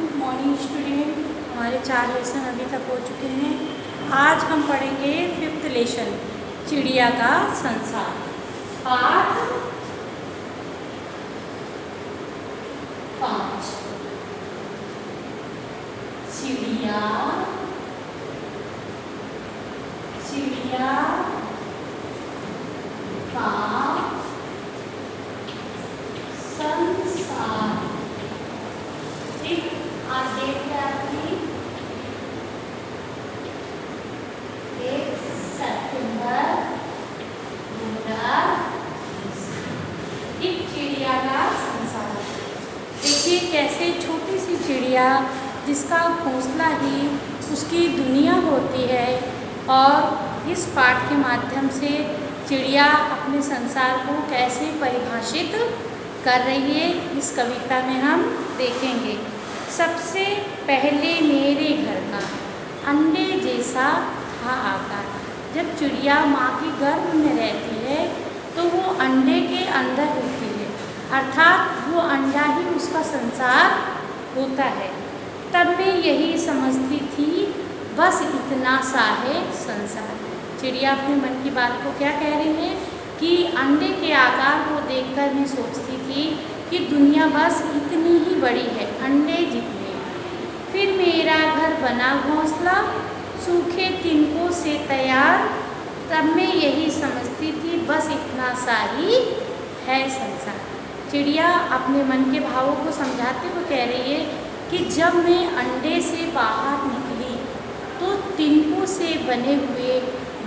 Good morning student. हमारे 4 lesson अभी तक हो चुके हैं। आज हम पढ़ेंगे 5th लेसन चिड़िया का संसार पाठ 5। चिड़िया चिड़िया का संसार। ठीक, आज डेट क्या थी? 1 सितंबर 2020। ठीक, चिड़िया का संसार। देखिए कैसे छोटी सी चिड़िया जिसका घोंसला ही उसकी दुनिया होती है, और इस पाठ के माध्यम से चिड़िया अपने संसार को कैसे परिभाषित कर रही है इस कविता में हम देखेंगे। सबसे पहले मेरे घर का अंडे जैसा था आकार। जब चिड़िया माँ के गर्भ में रहती है तो वो अंडे के अंदर होती है, अर्थात वो अंडा ही उसका संसार होता है। तब मैं यही समझती थी बस इतना सा है संसार। चिड़िया अपने मन की बात को क्या कह रही है कि अंडे के आकार को देखकर मैं सोचती थी कि दुनिया बस इतनी ही बड़ी है, अंडे जितने। फिर मेरा घर बना घोंसला सूखे तिनकों से तैयार। तब मैं यही समझती थी बस इतना सा ही है संसार। चिड़िया अपने मन के भावों को समझाते हुए कह रही है कि जब मैं अंडे से बाहर निकली तो तिनकों से बने हुए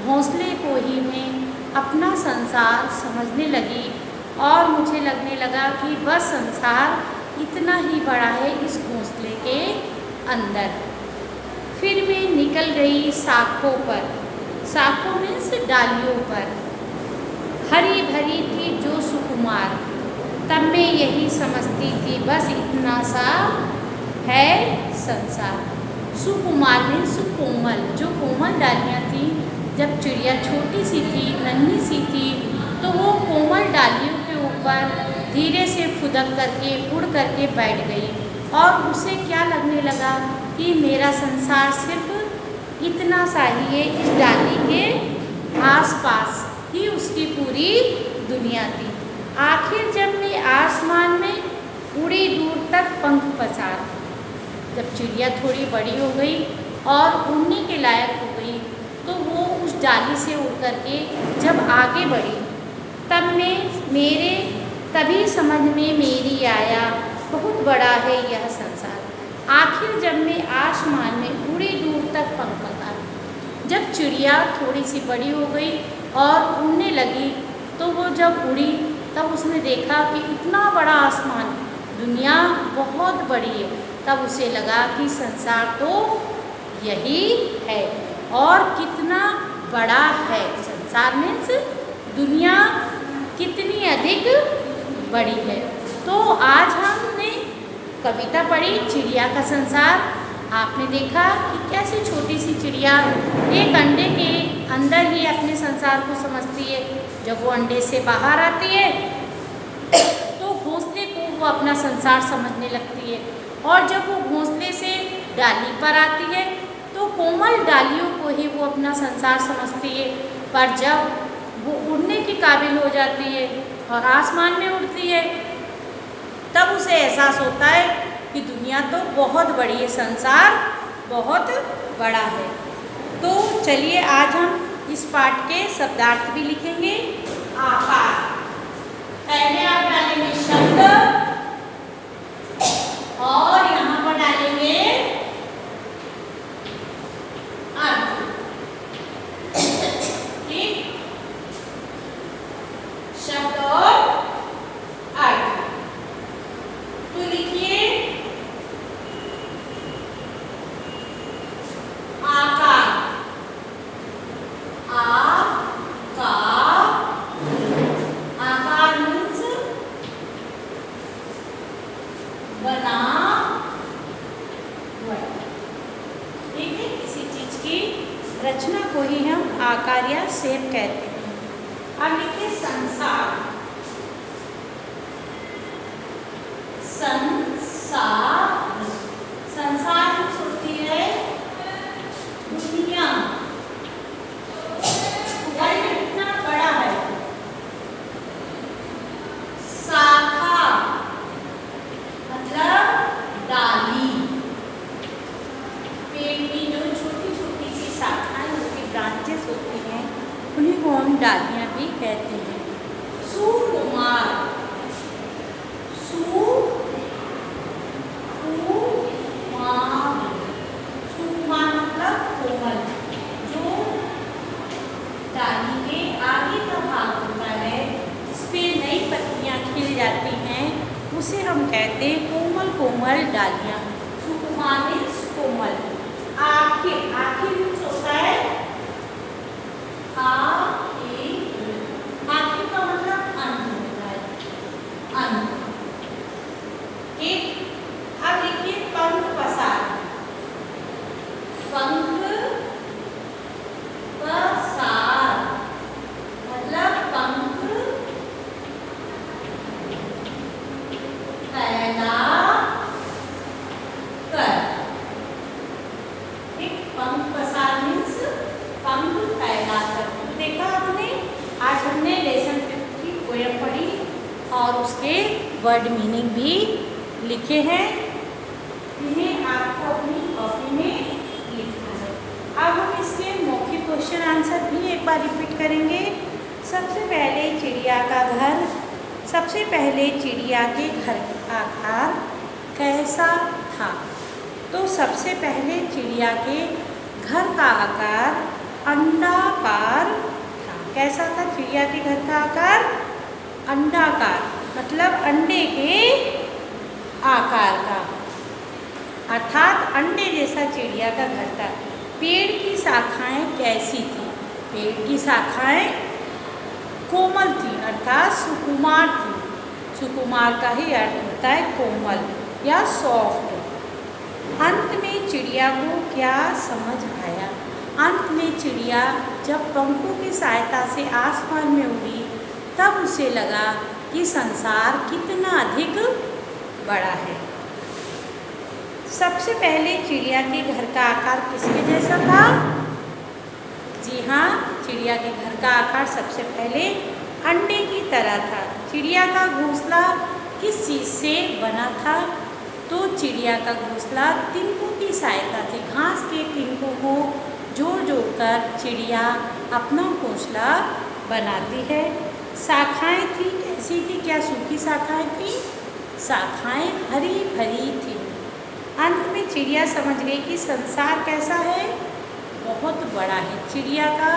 घोंसले को ही मैं अपना संसार समझने लगी, और मुझे लगने लगा कि बस संसार इतना ही बड़ा है इस घोंसले के अंदर। फिर मैं निकल गई शाखों पर, शाखों में से डालियों पर, हरी भरी थी जो सुकुमार। तब मैं यही समझती थी बस इतना सा है संसार। सुकुमार में सुकोमल, जो कोमल डालियाँ थी। जब चिड़िया छोटी सी थी, नन्ही सी थी, तो वो कोमल डालियों के ऊपर धीरे से फुदक करके उड़ करके बैठ गई, और उसे क्या लगने लगा कि मेरा संसार सिर्फ इतना सा ही है। इस डाली के आसपास ही उसकी पूरी दुनिया थी। आखिर जब मैं आसमान में उड़ी दूर तक पंख पसार, जब चिड़िया थोड़ी बड़ी हो गई और उड़ने के लायक हो गई तो वो उस डाली से उड़ करके जब आगे बढ़ी, तभी समझ में मेरी आया बहुत बड़ा है यह संसार। आखिर जब मैं आसमान में उड़ी दूर तक पंख पसार, जब चिड़िया थोड़ी सी बड़ी हो गई और उड़ने लगी तो वो जब उड़ी तब उसने देखा कि इतना बड़ा आसमान, दुनिया बहुत बड़ी है। तब उसे लगा कि संसार तो यही है, और कितना बड़ा है संसार में से दुनिया कितनी अधिक बड़ी है। तो आज हमने कविता पढ़ी चिड़िया का संसार। आपने देखा कि कैसे छोटी सी चिड़िया एक अंडे के अंदर ही अपने संसार को समझती है। जब वो अंडे से बाहर आती है तो घोंसले को वो अपना संसार समझने लगती है, और जब वो घोंसले से डाली पर आती है तो कोमल डालियों को ही वो अपना संसार समझती है। पर जब वो उड़ने की काबिल हो जाती है और आसमान में उड़ती है तब उसे एहसास होता है कि दुनिया तो बहुत बड़ी है, संसार बहुत बड़ा है। तो चलिए आज हम इस पाठ के शब्दार्थ भी लिखेंगे। आकार, पहले आप डालेंगे शब्द और यहाँ पर डालेंगे अर्थ। ठीक, शब्द और अर्थ। तो लिखिए आकार। आकार मीन्स बना। ठीक है, किसी चीज की रचना को ही हम आकार या शेप कहते हैं। अब लिखिए संसार। संसार उसे हम कहते हैं कोमल कोमल डालियाँ। सुकुमार मीन्स कोमल। आखिर, आखिर मीन्स होता है आखिर, आखिर का मतलब अंत होता है, अंत। ठीक, अब देखिए पंख पसार, पंख पसार मतलब पंख फैला कर। ठीक, पंख पसार मीन्स पंख फैला कर। तो देखा आपने, आज हमने लेसन 5 की पोएम पढ़ी और उसके वर्ड मीनिंग भी लिखे हैं। इन्हें आपको अपनी कॉपी में लिखना है। अब हम इसके मौखिक क्वेश्चन आंसर भी एक बार रिपीट करेंगे। सबसे पहले चिड़िया का घर, सबसे पहले चिड़िया के घर का आकार कैसा था? तो सबसे पहले चिड़िया के घर का आकार अंडाकार था। कैसा था चिड़िया के घर का आकार? अंडाकार, मतलब अंडे के आकार का, अर्थात अंडे जैसा चिड़िया का घर था। पेड़ की शाखाएं कैसी थी? पेड़ की शाखाएं कोमल थी, अर्थात सुकुमार थी। सुकुमार का ही अर्थ होता है कोमल या सॉफ्ट। अंत में चिड़िया को क्या समझ आया? अंत में चिड़िया जब पंखों की सहायता से आसमान में उड़ी तब उसे लगा कि संसार कितना अधिक बड़ा है। सबसे पहले चिड़िया के घर का आकार किसके जैसा था? जी हाँ, चिड़िया के घर का आकार सबसे पहले अंडे की तरह था। चिड़िया का घोंसला किस चीज़ से बना था? तो चिड़िया का घोंसला तिनकों की सहायता से, घास के तिनकों को जोड़ जोड़ कर चिड़िया अपना घोंसला बनाती है। शाखाएं थी कैसी थी? क्या सूखी शाखाएं थी? शाखाएं हरी भरी थी। अंत में चिड़िया समझ गई कि संसार कैसा है? बहुत बड़ा है चिड़िया का।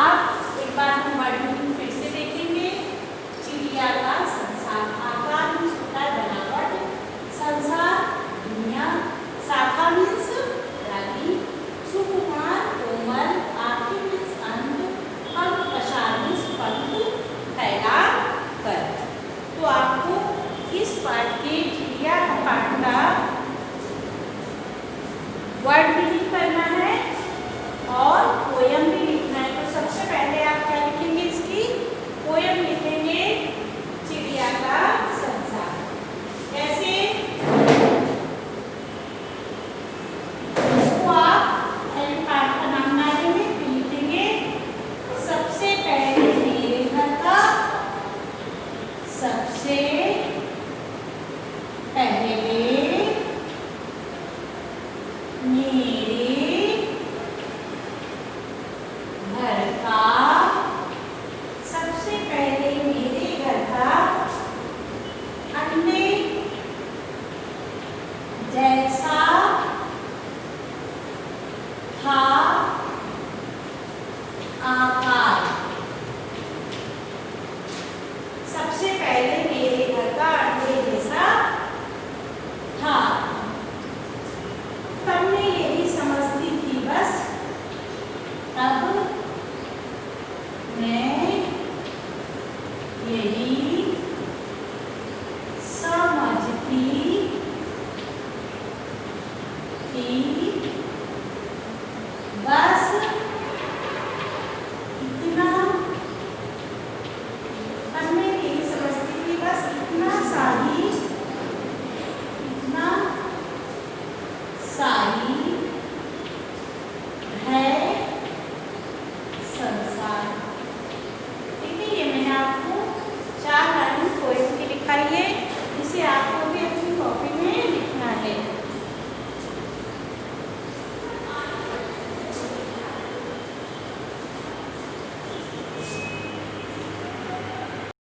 अब एक बार हम वर्ड मीनिंग फिर से देखेंगे। चिड़िया का संसार, आकार मीन्स होता है बनावट, संसार दुनिया, शाखा मीन्स डाली, सुकुमार कोमल, आखिर मीन्स अंत, पंख पसार मीन्स पंख फैला कर। तो आपको इस पाठ के चिड़िया का पाठ का वर्ड मीनिंग करना है और पोयम भी लिखना है। तो सबसे पहले आप क्या लिखेंगे? इसकी पोयम लिखेंगे, चिड़िया का संसार। कैसे? इसको आप पहले पाठ का नाम डालेंगे, फिर लिखेंगे सबसे पहले मेरे घर का, सबसे पहले मेरे घर का, सबसे पहले मेरे घर का अंडे जैसा था आकार। सबसे पहले मेरे घर का अंडे जैसा था। तब मैं यही समझती थी बस, तब मैं यही समझती थी